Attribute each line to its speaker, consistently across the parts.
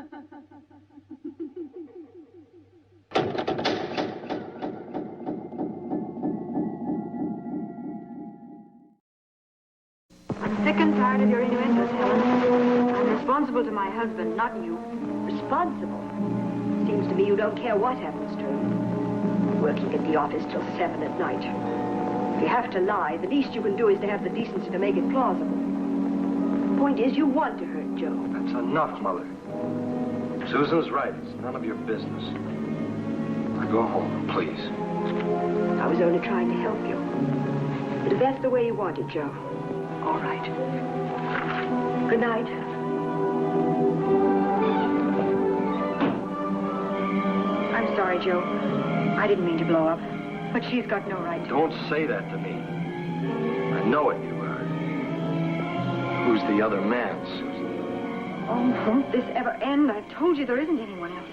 Speaker 1: I'm sick and tired of your innuendos, Helen. I'm responsible to my husband, not you.
Speaker 2: Responsible? Seems to me you don't care what happens to him. Working at the office till 7 at night. If you have to lie, the least you can do is to have the decency to make it plausible. The point is, you want to hurt Joe.
Speaker 3: That's enough, Mother. Susan's right. It's none of your business. Now go home, please.
Speaker 2: I was only trying to help you. But if that's the way you want it, Joe, all right. Good night.
Speaker 1: I'm sorry, Joe. I didn't mean to blow up. But she's got no right to.
Speaker 3: Don't say that to me. I know what you are. Who's the other man, Susan?
Speaker 1: Oh, won't this ever end? I've told you there isn't anyone else.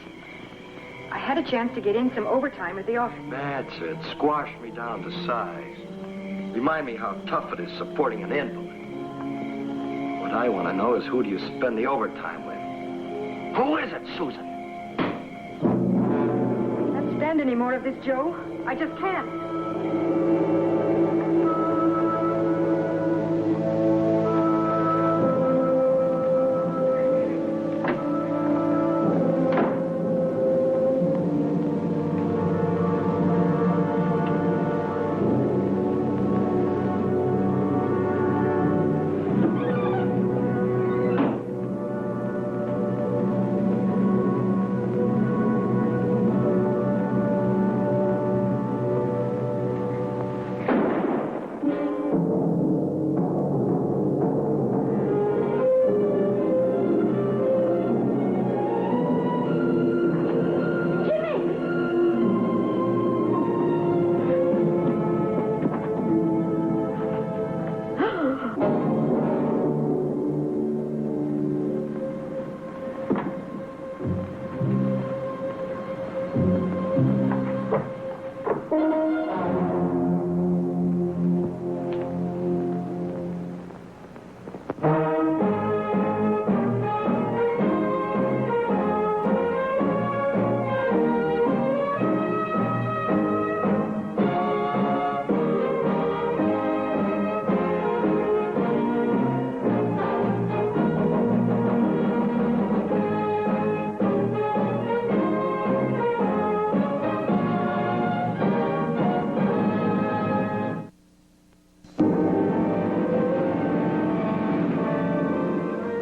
Speaker 1: I had a chance to get in some overtime at the office.
Speaker 3: That's it. Squash me down to size. Remind me how tough it is supporting an invalid. What I want to know is who do you spend the overtime with? Who is it, Susan?
Speaker 1: I can't stand any more of this, Joe. I just can't.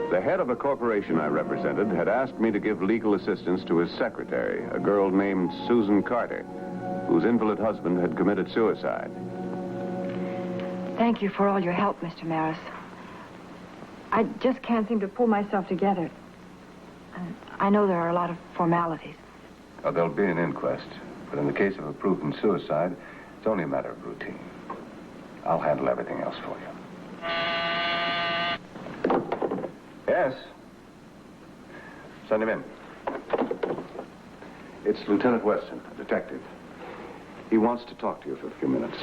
Speaker 4: The head of a corporation I represented had asked me to give legal assistance to his secretary, a girl named Susan Carter, whose invalid husband had committed suicide.
Speaker 1: Thank you for all your help, Mr. Maris. I just can't seem to pull myself together. I know there are a lot of formalities.
Speaker 4: Oh, there'll be an inquest, but in the case of a proven suicide, it's only a matter of routine. I'll handle everything else for you. Yes? Send him in. It's Lieutenant Weston, a detective. He wants to talk to you for a few minutes.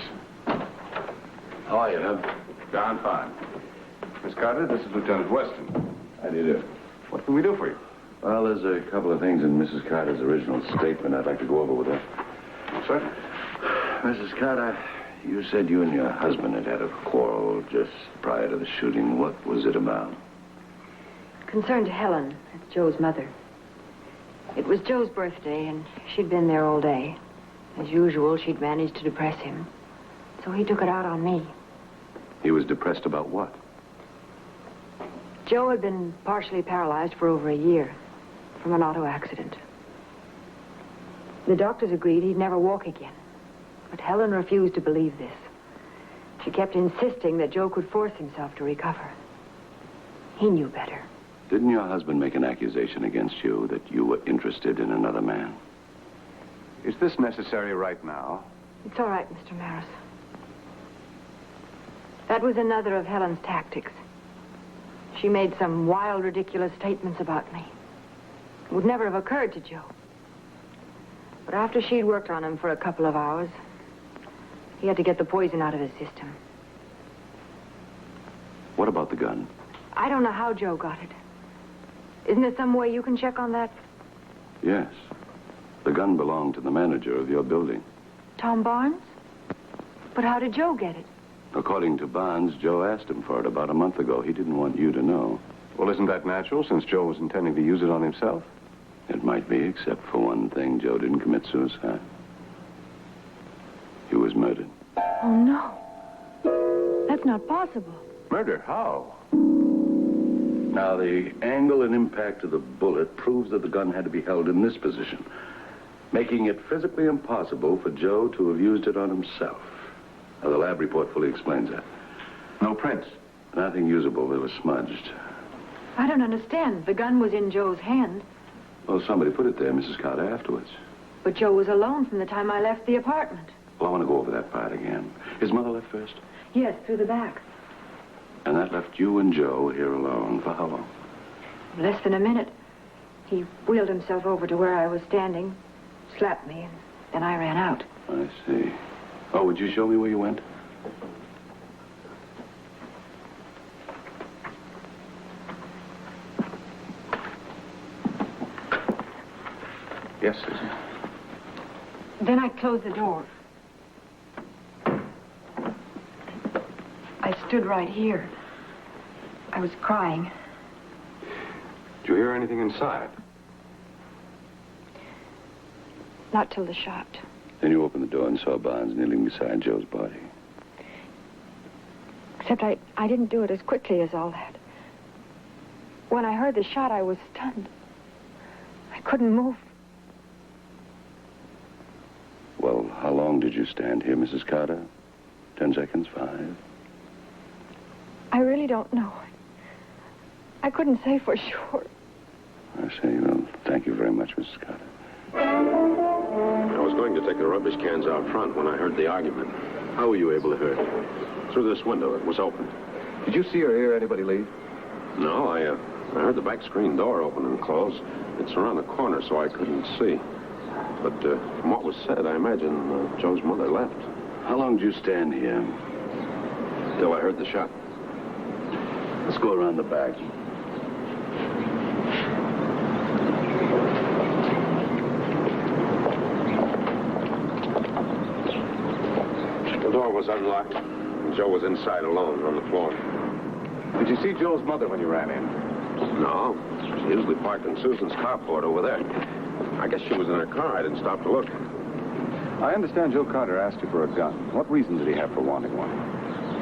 Speaker 3: How are you, Hub?
Speaker 4: Down fine. Miss Carter, this is Lieutenant Weston.
Speaker 5: How do you do?
Speaker 4: What can we do for you?
Speaker 5: Well, there's a couple of things in Mrs. Carter's original statement I'd like to go over with her.
Speaker 4: Sir?
Speaker 5: Mrs. Carter, you said you and your husband had had a quarrel just prior to the shooting. What was it about?
Speaker 1: Concerned Helen, that's Joe's mother. It was Joe's birthday, and she'd been there all day. As usual, she'd managed to depress him. So he took it out on me.
Speaker 5: He was depressed about what?
Speaker 1: Joe had been partially paralyzed for over a year from an auto accident. The doctors agreed he'd never walk again. But Helen refused to believe this. She kept insisting that Joe could force himself to recover. He knew better.
Speaker 5: Didn't your husband make an accusation against you that you were interested in another man?
Speaker 4: Is this necessary right now?
Speaker 1: It's all right, Mr. Maris. That was another of Helen's tactics. She made some wild, ridiculous statements about me. It would never have occurred to Joe. But after she'd worked on him for a couple of hours, he had to get the poison out of his system.
Speaker 5: What about the gun?
Speaker 1: I don't know how Joe got it. Isn't there some way you can check on that?
Speaker 5: Yes. The gun belonged to the manager of your building.
Speaker 1: Tom Barnes? But how did Joe get it?
Speaker 5: According to Barnes, Joe asked him for it about a month ago. He didn't want you to know.
Speaker 4: Well, isn't that natural, since Joe was intending to use it on himself?
Speaker 5: It might be, except for one thing. Joe didn't commit suicide. He was murdered.
Speaker 1: Oh, no. That's not possible.
Speaker 4: Murder? How?
Speaker 5: Now, the angle and impact of the bullet proves that the gun had to be held in this position, making it physically impossible for Joe to have used it on himself. Now, the lab report fully explains that.
Speaker 4: No prints.
Speaker 5: Nothing usable that was smudged.
Speaker 1: I don't understand. The gun was in Joe's hand,
Speaker 5: Well, somebody put it there, Mrs. Carter, afterwards.
Speaker 1: but Joe was alone from the time I left the apartment.
Speaker 5: Well, I want to go over that part again. His mother left first,
Speaker 1: Yes, through the back.
Speaker 5: and that left you and Joe here alone. For how long?
Speaker 1: Less than a minute. He wheeled himself over to where I was standing, slapped me, and then I ran out.
Speaker 5: I see. Oh, would you show me where you went?
Speaker 4: Yes, Susan.
Speaker 1: Then I closed the door. I stood right here. I was crying.
Speaker 4: Did you hear anything inside?
Speaker 1: Not till the shot.
Speaker 5: Then you opened the door and saw Barnes kneeling beside Joe's body.
Speaker 1: Except I didn't do it as quickly as all that. When I heard the shot, I was stunned. I couldn't move.
Speaker 5: Well, how long did you stand here, Mrs. Carter? 10 seconds? 5?
Speaker 1: I really don't know. I couldn't say for sure.
Speaker 5: I see. Well, thank you very much, Mrs. Carter.
Speaker 6: I was going to take the rubbish cans out front when I heard the argument. How were you able to hear it? Through this window. It was open.
Speaker 4: Did you see or hear anybody leave?
Speaker 6: No, I heard the back screen door open and close. It's around the corner, so I couldn't see. But from what was said, I imagine Joe's mother left.
Speaker 5: How long did you stand here?
Speaker 6: Till I heard the shot.
Speaker 5: Let's go around the back.
Speaker 6: The door was unlocked. And Joe was inside alone on the floor.
Speaker 4: Did you see Joe's mother when you ran in?
Speaker 6: No. She usually parked in Susan's carport over there. I guess she was in her car. I didn't stop to look.
Speaker 4: I understand Joe Carter asked you for a gun. What reason did he have for wanting one?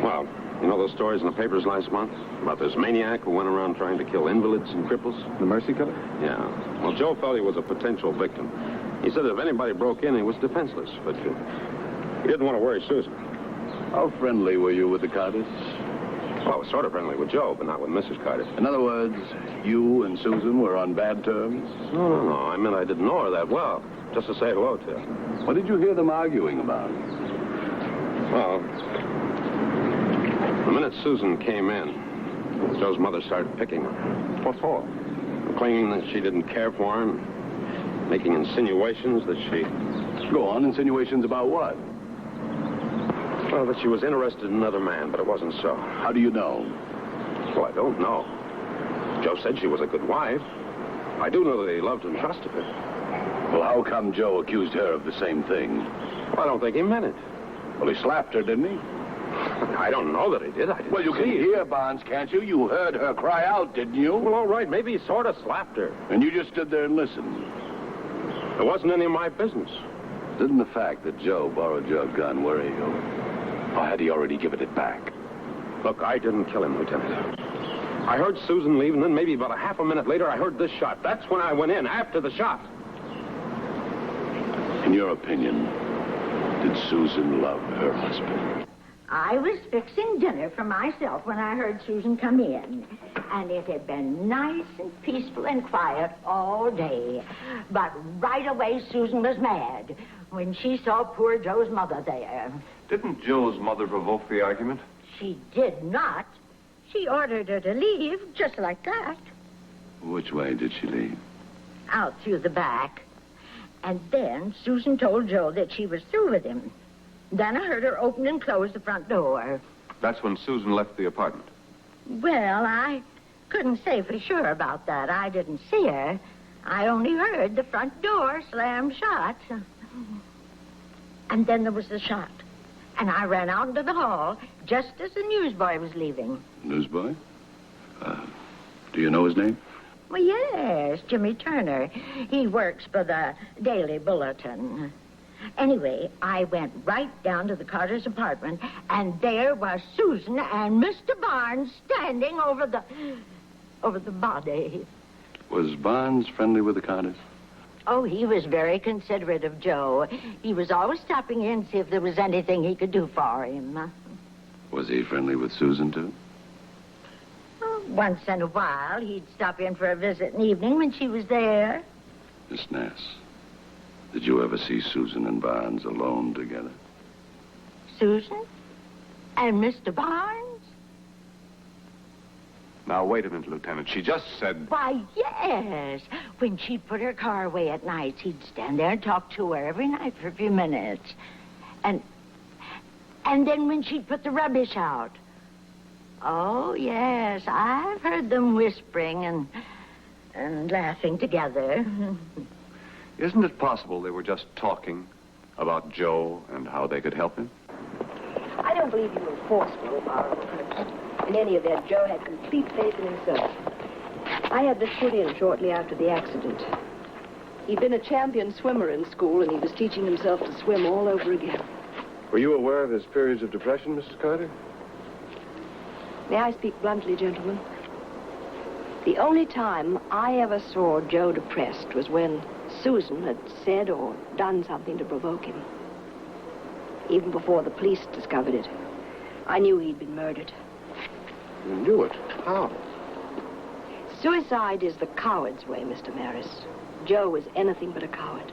Speaker 6: Well, you know those stories in the papers last month? About this maniac who went around trying to kill invalids and cripples?
Speaker 4: The Mercy Killer?
Speaker 6: Yeah. Well, Joe felt he was a potential victim. He said if anybody broke in, he was defenseless. But he didn't want to worry Susan.
Speaker 5: How friendly were you with the Carters?
Speaker 6: Well, I was sort of friendly with Joe, but not with Mrs. Carter.
Speaker 5: In other words, you and Susan were on bad terms?
Speaker 6: No. I meant I didn't know her that well. Just to say hello to her.
Speaker 5: What did you hear them arguing about?
Speaker 6: Well, the minute Susan came in, Joe's mother started picking her.
Speaker 4: What for?
Speaker 6: Claiming that she didn't care for him, making insinuations that she...
Speaker 5: Go on, insinuations about what?
Speaker 6: Well, that she was interested in another man, but it wasn't so.
Speaker 5: How do you know?
Speaker 6: Well, I don't know. Joe said she was a good wife. I do know that he loved and trusted her.
Speaker 5: Well, how come Joe accused her of the same thing?
Speaker 6: Well, I don't think he meant it.
Speaker 5: Well, he slapped her, didn't he?
Speaker 6: I don't know that he did. I didn't
Speaker 5: Well, you can
Speaker 6: see it.
Speaker 5: hear, Barnes, can't you? You heard her cry out, didn't you?
Speaker 6: Well, all right, maybe he sort of slapped her.
Speaker 5: And you just stood there and listened.
Speaker 6: It wasn't any of my business.
Speaker 5: Didn't the fact that Joe borrowed your gun worry you? Or had he already given it back?
Speaker 6: Look, I didn't kill him, Lieutenant. I heard Susan leave, and then maybe about a half a minute later, I heard this shot. That's when I went in, after the shot.
Speaker 5: In your opinion, did Susan love her husband?
Speaker 7: I was fixing dinner for myself when I heard Susan come in. And it had been nice and peaceful and quiet all day. But right away, Susan was mad when she saw poor Joe's mother there.
Speaker 4: Didn't Joe's mother provoke the argument?
Speaker 7: She did not. She ordered her to leave, just like that.
Speaker 5: Which way did she leave?
Speaker 7: Out through the back. And then Susan told Joe that she was through with him. Then I heard her open and close the front door.
Speaker 4: That's when Susan left the apartment.
Speaker 7: Well, I couldn't say for sure about that. I didn't see her. I only heard the front door slam shut. And then there was the shot. And I ran out into the hall just as the newsboy was leaving.
Speaker 5: Newsboy? Do you know his name?
Speaker 7: Well, yes, Jimmy Turner. He works for the Daily Bulletin. Anyway, I went right down to the Carter's apartment, and there was Susan and Mr. Barnes standing over the body.
Speaker 5: Was Barnes friendly with the Carters?
Speaker 7: Oh, he was very considerate of Joe. He was always stopping in to see if there was anything he could do for him.
Speaker 5: Was he friendly with Susan, too?
Speaker 7: Oh, once in a while, he'd stop in for a visit in the evening when she was there.
Speaker 5: Miss Nass, did you ever see Susan and Barnes alone together?
Speaker 7: Susan? And Mr. Barnes?
Speaker 4: Now, wait a minute, Lieutenant. She just said...
Speaker 7: Why, yes. When she'd put her car away at night, he'd stand there and talk to her every night for a few minutes. And then when she'd put the rubbish out. Oh, yes, I've heard them whispering and laughing together.
Speaker 4: Isn't it possible they were just talking about Joe and how they could help him?
Speaker 2: I don't believe you were forceful about it. In any event, Joe had complete faith in himself. I had this put in shortly after the accident. He'd been a champion swimmer in school, and he was teaching himself to swim all over again.
Speaker 8: Were you aware of his periods of depression, Mrs. Carter?
Speaker 2: May I speak bluntly, gentlemen? The only time I ever saw Joe depressed was when Susan had said or done something to provoke him. Even before the police discovered it, I knew he'd been murdered.
Speaker 8: You knew it. How?
Speaker 2: Suicide is the coward's way, Mr. Maris. Joe was anything but a coward.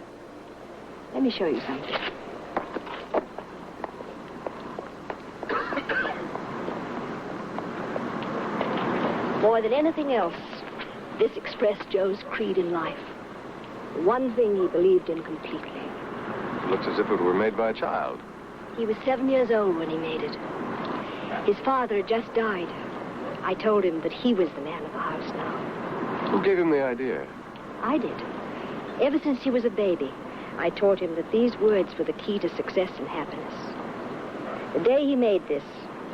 Speaker 2: Let me show you something. More than anything else, this expressed Joe's creed in life. The one thing he believed in completely.
Speaker 8: It looks as if it were made by a child.
Speaker 2: He was 7 years old when he made it. His father had just died. I told him that he was the man of the house now.
Speaker 8: Who gave him the idea?
Speaker 2: I did. Ever since he was a baby, I taught him that these words were the key to success and happiness. The day he made this,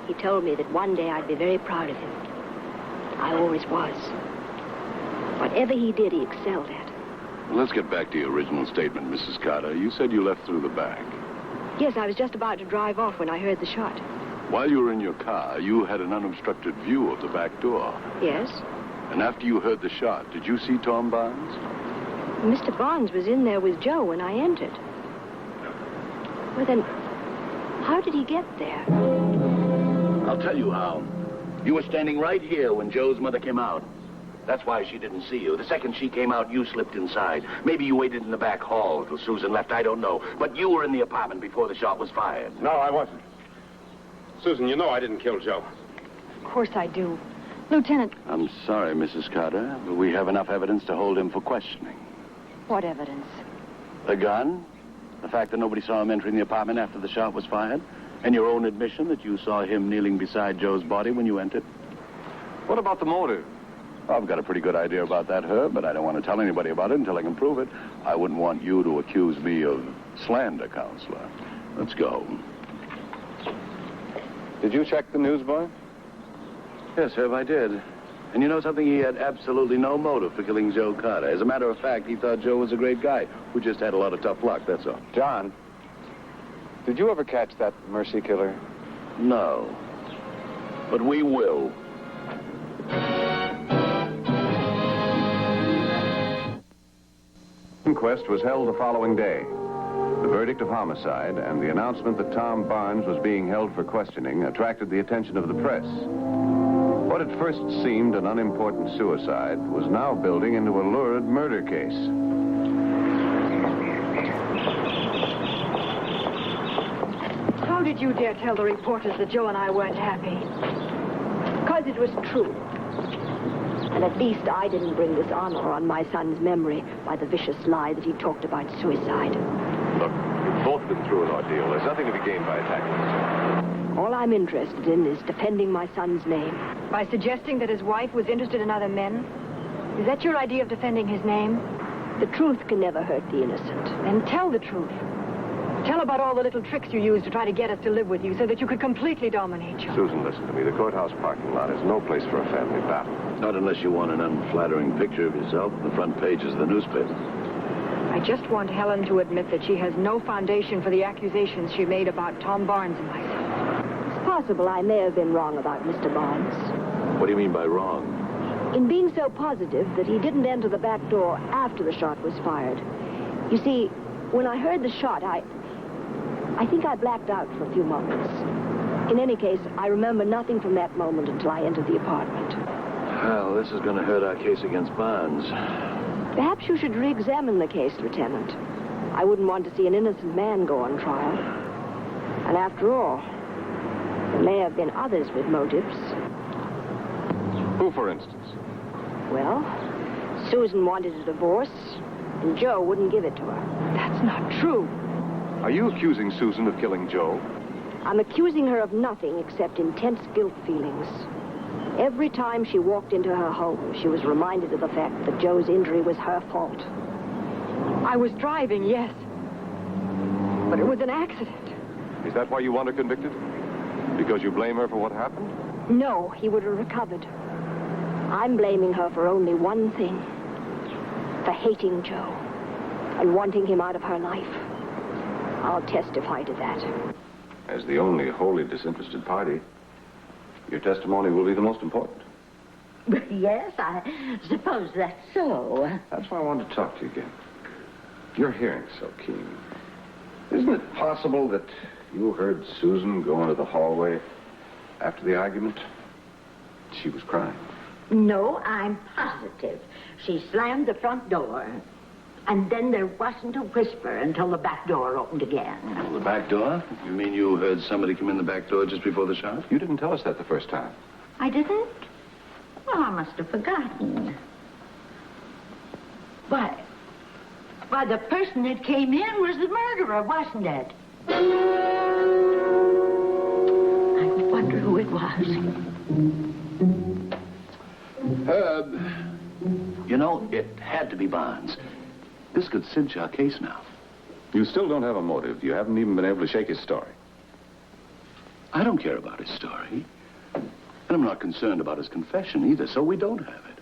Speaker 2: he told me that one day I'd be very proud of him. I always was. Whatever he did, he excelled at.
Speaker 5: Well, let's get back to your original statement, Mrs. Carter. You said you left through the back.
Speaker 2: Yes, I was just about to drive off when I heard the shot.
Speaker 5: While you were in your car, you had an unobstructed view of the back door.
Speaker 2: Yes?
Speaker 5: And after you heard the shot, did you see Tom Barnes?
Speaker 2: Mr. Barnes was in there with Joe when I entered. Well, then, how did he get there?
Speaker 5: I'll tell you how. You were standing right here when Joe's mother came out. That's why she didn't see you. The second she came out, you slipped inside. Maybe you waited in the back hall till Susan left, I don't know. But you were in the apartment before the shot was fired.
Speaker 6: No, I wasn't. Susan, you know I didn't kill Joe.
Speaker 1: Of course I do. Lieutenant,
Speaker 5: I'm sorry, Mrs. Carter, but we have enough evidence to hold him for questioning.
Speaker 1: what evidence?
Speaker 5: The gun, the fact that nobody saw him entering the apartment after the shot was fired, and your own admission that you saw him kneeling beside Joe's body when you entered.
Speaker 8: What about the motive?
Speaker 5: I've got a pretty good idea about that, Herb, but I don't want to tell anybody about it until I can prove it. I wouldn't want you to accuse me of slander, Counselor. Let's go.
Speaker 8: Did you check the newsboy?
Speaker 5: Yes, Herb, I did. And you know something? He had absolutely no motive for killing Joe Carter. As a matter of fact, he thought Joe was a great guy who just had a lot of tough luck, that's all.
Speaker 8: John, did you ever catch that Mercy killer?
Speaker 5: No. But we will.
Speaker 4: Inquest was held the following day. The verdict of homicide and the announcement that Tom Barnes was being held for questioning attracted the attention of the press. What at first seemed an unimportant suicide was now building into a lurid murder case.
Speaker 1: How did you dare tell the reporters that Joe and I weren't happy?
Speaker 2: Because it was true. And at least I didn't bring dishonor on my son's memory by the vicious lie that he talked about suicide.
Speaker 8: Look, you've both been through an ordeal. There's nothing to be gained by attacking us.
Speaker 2: All I'm interested in is defending my son's name.
Speaker 1: By suggesting that his wife was interested in other men? Is that your idea of defending his name?
Speaker 2: The truth can never hurt the innocent.
Speaker 1: Then tell the truth. Tell about all the little tricks you used to try to get us to live with you so that you could completely dominate Joe.
Speaker 4: Susan, listen to me. The courthouse parking lot is no place for a family battle.
Speaker 5: Not unless you want an unflattering picture of yourself on the front pages of the newspaper.
Speaker 1: I just want Helen to admit that she has no foundation for the accusations she made about Tom Barnes and myself.
Speaker 2: It's possible I may have been wrong about Mr. Barnes.
Speaker 5: What do you mean by wrong?
Speaker 2: In being so positive that he didn't enter the back door after the shot was fired. You see, when I heard the shot, I think I blacked out for a few moments. In any case, I remember nothing from that moment until I entered the apartment.
Speaker 5: Well, this is going to hurt our case against Barnes.
Speaker 2: Perhaps you should re-examine the case, Lieutenant. I wouldn't want to see an innocent man go on trial. And after all, there may have been others with motives.
Speaker 4: Who, for instance?
Speaker 2: Well, Susan wanted a divorce, and Joe wouldn't give it to her.
Speaker 1: That's not true.
Speaker 4: Are you accusing Susan of killing Joe?
Speaker 2: I'm accusing her of nothing except intense guilt feelings. Every time she walked into her home, she was reminded of the fact that Joe's injury was her fault.
Speaker 1: I was driving, yes. But it was an accident.
Speaker 4: Is that why you want her convicted? Because you blame her for what happened?
Speaker 2: No, he would have recovered. I'm blaming her for only one thing. For hating Joe and wanting him out of her life. I'll testify to that.
Speaker 4: As the only wholly disinterested party, your testimony will be the most important.
Speaker 7: Yes, I suppose that's so.
Speaker 4: That's why I wanted to talk to you again. Your hearing's so keen. Isn't it possible that you heard Susan go into the hallway after the argument? She was crying.
Speaker 7: No, I'm positive. She slammed the front door, and then there wasn't a whisper until the back door opened again.
Speaker 5: The back door? You mean you heard somebody come in the back door just before the shot?
Speaker 4: You didn't tell us that the first time.
Speaker 7: I didn't? Well, I must have forgotten. Why, the person that came in was the murderer, wasn't it? I wonder who it was.
Speaker 5: Herb, you know, it had to be Barnes. This could cinch our case now.
Speaker 4: You still don't have a motive. You haven't even been able to shake his story.
Speaker 5: I don't care about his story. And I'm not concerned about his confession either, so we don't have it.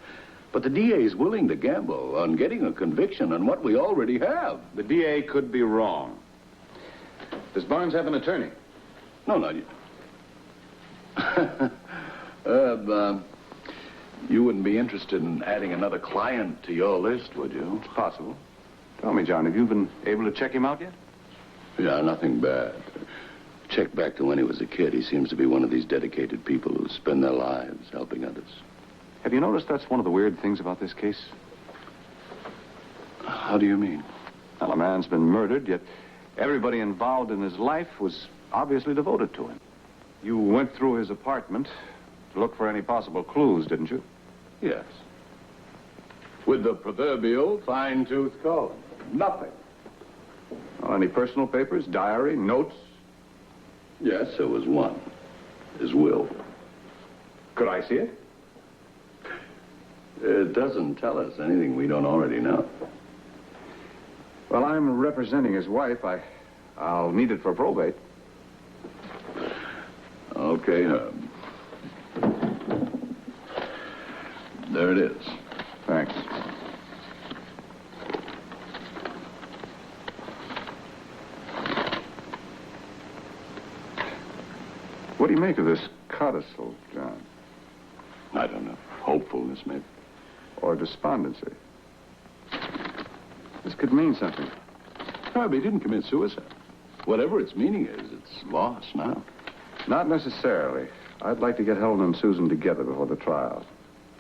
Speaker 5: But the DA is willing to gamble on getting a conviction on what we already have.
Speaker 4: The DA could be wrong. Does Barnes have an attorney?
Speaker 5: No, not you. Herb, you wouldn't be interested in adding another client to your list, would you?
Speaker 4: It's possible. Tell me, John, have you been able to check him out yet?
Speaker 5: Yeah, nothing bad. Check back to when he was a kid. He seems to be one of these dedicated people who spend their lives helping others.
Speaker 4: Have you noticed that's one of the weird things about this case?
Speaker 5: How do you mean?
Speaker 4: Well, a man's been murdered, yet everybody involved in his life was obviously devoted to him. You went through his apartment to look for any possible clues, didn't you?
Speaker 5: Yes. With the proverbial fine-tooth comb. Nothing.
Speaker 4: Well, any personal papers, diary, notes?
Speaker 5: Yes, there was one. His will.
Speaker 4: Could I see it?
Speaker 5: It doesn't tell us anything we don't already know.
Speaker 4: Well, I'm representing his wife. I'll need it for probate.
Speaker 5: Okay, Herb. There it is.
Speaker 4: Thanks. What do you make of this codicil, John?
Speaker 5: I don't know. Hopefulness, maybe.
Speaker 4: Or despondency? This could mean something.
Speaker 5: Herb, he didn't commit suicide. Whatever its meaning is, it's lost now.
Speaker 4: Not necessarily. I'd like to get Helen and Susan together before the trial.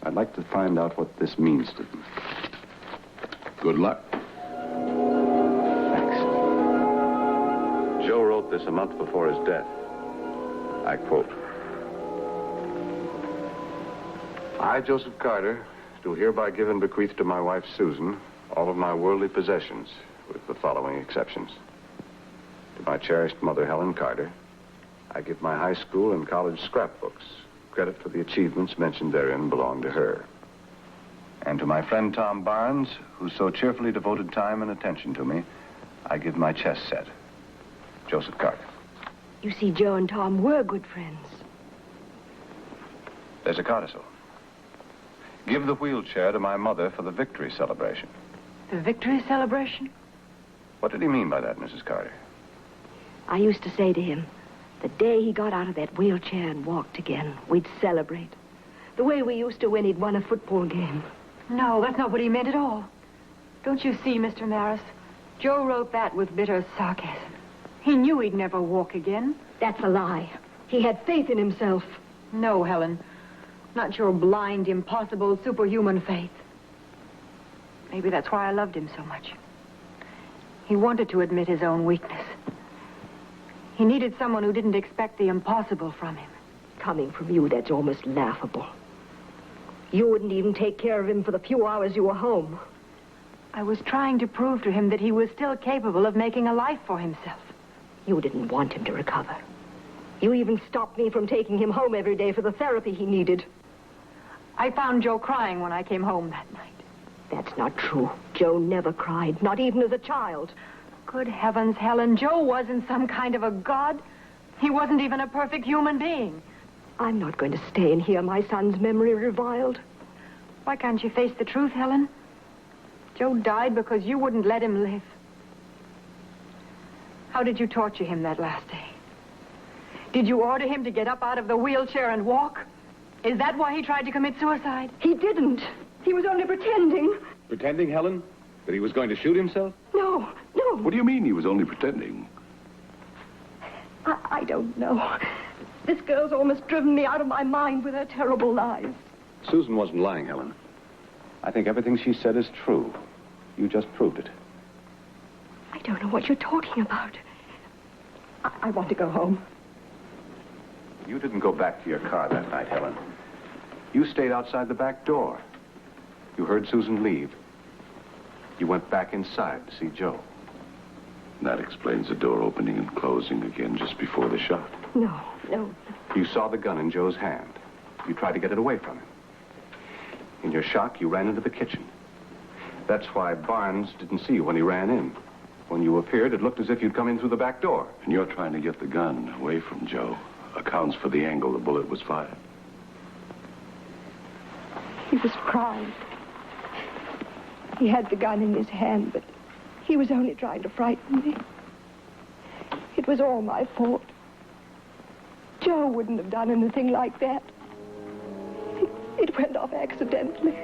Speaker 4: I'd like to find out what this means to them.
Speaker 5: Good luck.
Speaker 4: Thanks. Joe wrote this a month before his death. I quote, I, Joseph Carter, do hereby give and bequeath to my wife, Susan, all of my worldly possessions, with the following exceptions. To my cherished mother, Helen Carter, I give my high school and college scrapbooks. Credit for the achievements mentioned therein belong to her. And to my friend Tom Barnes, who so cheerfully devoted time and attention to me, I give my chess set. Joseph Carter.
Speaker 2: You see, Joe and Tom were good friends.
Speaker 4: There's a codicil. Give the wheelchair to my mother for the victory celebration.
Speaker 1: The victory celebration?
Speaker 4: What did he mean by that, Mrs. Carter?
Speaker 2: I used to say to him, the day he got out of that wheelchair and walked again, we'd celebrate. The way we used to when he'd won a football game.
Speaker 1: No, that's not what he meant at all. Don't you see, Mr. Maris? Joe wrote that with bitter sarcasm. He knew he'd never walk again.
Speaker 2: That's a lie. He had faith in himself.
Speaker 1: No, Helen. Not your blind, impossible, superhuman faith. Maybe that's why I loved him so much. He wanted to admit his own weakness. He needed someone who didn't expect the impossible from him.
Speaker 2: Coming from you, that's almost laughable. You wouldn't even take care of him for the few hours you were home.
Speaker 1: I was trying to prove to him that he was still capable of making a life for himself.
Speaker 2: You didn't want him to recover. You even stopped me from taking him home every day for the therapy he needed.
Speaker 1: I found Joe crying when I came home that night.
Speaker 2: That's not true. Joe never cried, not even as a child.
Speaker 1: Good heavens, Helen, Joe wasn't some kind of a god. He wasn't even a perfect human being.
Speaker 2: I'm not going to stay and hear my son's memory reviled.
Speaker 1: Why can't you face the truth, Helen? Joe died because you wouldn't let him live. How did you torture him that last day? Did you order him to get up out of the wheelchair and walk? Is that why he tried to commit suicide?
Speaker 2: He didn't. He was only pretending.
Speaker 4: Pretending, Helen? That he was going to shoot himself?
Speaker 2: No.
Speaker 5: What do you mean he was only pretending?
Speaker 2: I don't know. This girl's almost driven me out of my mind with her terrible lies.
Speaker 4: Susan wasn't lying, Helen. I think everything she said is true. You just proved it.
Speaker 2: I don't know what you're talking about. I want to go home.
Speaker 4: You didn't go back to your car that night, Helen. You stayed outside the back door. You heard Susan leave. You went back inside to see Joe.
Speaker 5: That explains the door opening and closing again just before the shot.
Speaker 2: No.
Speaker 4: You saw the gun in Joe's hand. You tried to get it away from him. In your shock, you ran into the kitchen. That's why Barnes didn't see you when he ran in. When you appeared, it looked as if you'd come in through the back door.
Speaker 5: And you're trying to get the gun away from Joe. Accounts for the angle the bullet was fired.
Speaker 2: He was crying. He had the gun in his hand, but he was only trying to frighten me. It was all my fault. Joe wouldn't have done anything like that. It went off accidentally.